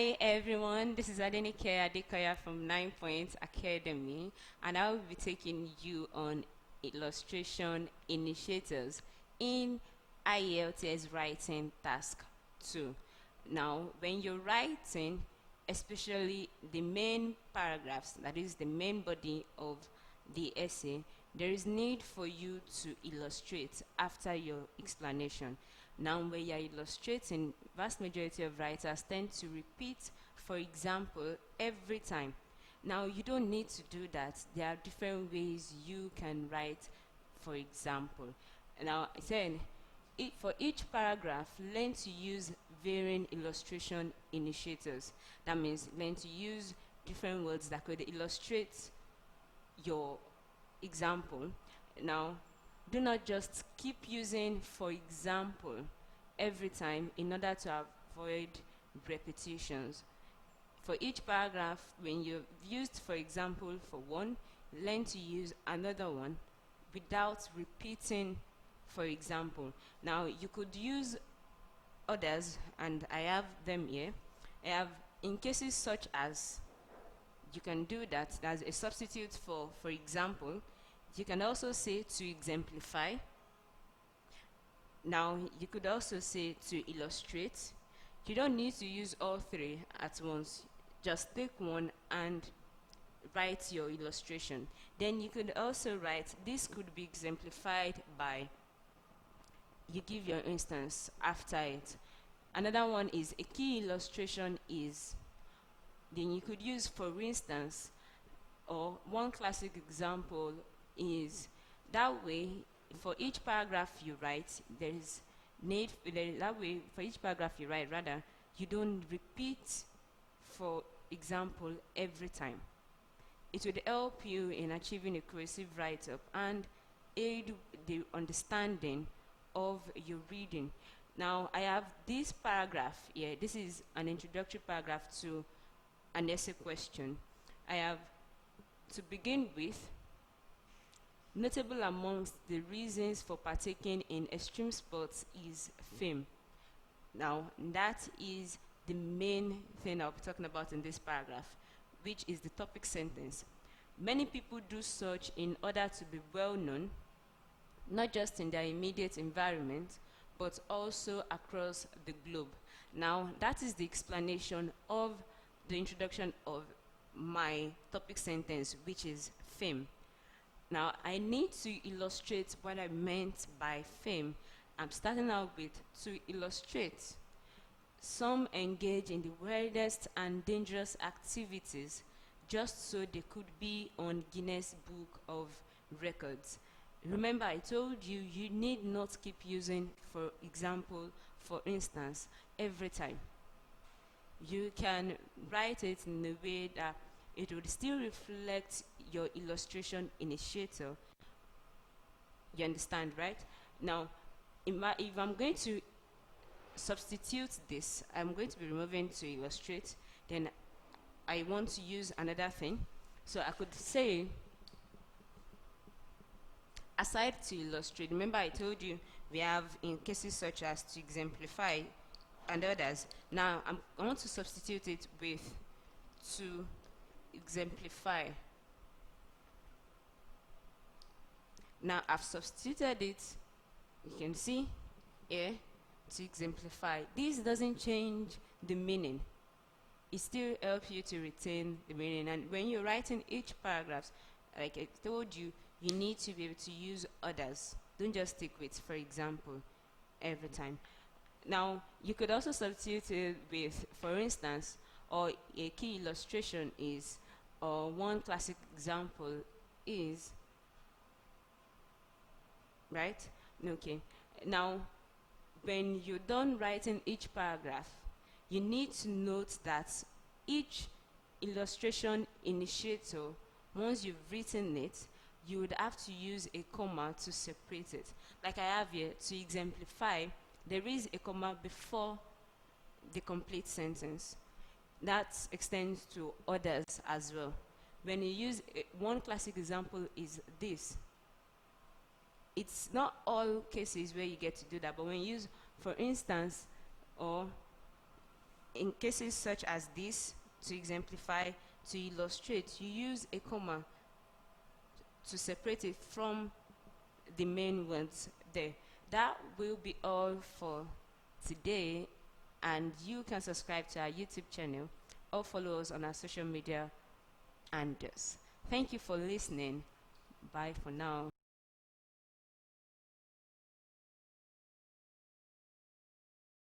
Hi everyone, this is Adenike Adekoya from 9 Points Academy, and I will be taking you on illustration initiators in IELTS writing task 2. Now, when you're writing, especially the main paragraphs, that is the main body of the essay, there is need for you to illustrate after your explanation. Now, when you're illustrating, vast majority of writers tend to repeat, for example, every time. Now, you don't need to do that. There are different ways you can write, for example. Now, I said, for each paragraph, learn to use varying illustration initiators. That means learn to use different words that could illustrate your example. Now, do not just keep using for example every time in order to avoid repetitions. For each paragraph, when you've used for example for one, learn to use another one without repeating for example. Now, you could use others, and I have them here. I have in cases such as, you can do that as a substitute for example. You can also say to exemplify. Now, you could also say to illustrate. You don't need to use all three at once. Just take one and write your illustration. Then you could also write, this could be exemplified by, you give your instance after it. Another one is a key illustration is, then you could use for instance, or one classic example is. That way, for each paragraph you write, that way for each paragraph you write, rather, you don't repeat for example every time. It would help you in achieving a cohesive write-up and aid the understanding of your reading. Now, I have this paragraph here. This is an introductory paragraph to an essay question. I have, to begin with, notable amongst the reasons for partaking in extreme sports is fame. Now, that is the main thing I'll be talking about in this paragraph, which is the topic sentence. Many people do such in order to be well known, not just in their immediate environment, but also across the globe. Now, that is the explanation of the introduction of my topic sentence, which is fame. Now, I need to illustrate what I meant by fame. I'm starting out with to illustrate. Some engage in the weirdest and dangerous activities just so they could be on Guinness Book of Records. Remember, I told you, you need not keep using, for example, for instance, every time. You can write it in a way that it would still reflect your illustration initiator. You understand, right? Now, if I'm going to substitute this, I'm going to be removing to illustrate, then I want to use another thing. So I could say, aside to illustrate, remember I told you we have in cases such as to exemplify and others. Now, I want to substitute it with to exemplify. Now, I've substituted it, you can see here, to exemplify. This doesn't change the meaning. It still helps you to retain the meaning. And when you're writing each paragraph, like I told you, you need to be able to use others. Don't just stick with, for example, every time. Now, you could also substitute it with, for instance, or a key illustration is, or one classic example is, right? Okay. Now, when you're done writing each paragraph, you need to note that each illustration initiator, once you've written it, you would have to use a comma to separate it. Like I have here, to exemplify, there is a comma before the complete sentence. That extends to others as well. When you use one classic example is this. It's not all cases where you get to do that, but when you use, for instance, or In cases such as this, to exemplify, to illustrate, you use a comma to separate it from the main words there. That will be all for today, and you can subscribe to our YouTube channel or follow us on our social media handles. Thank you for listening. Bye for now.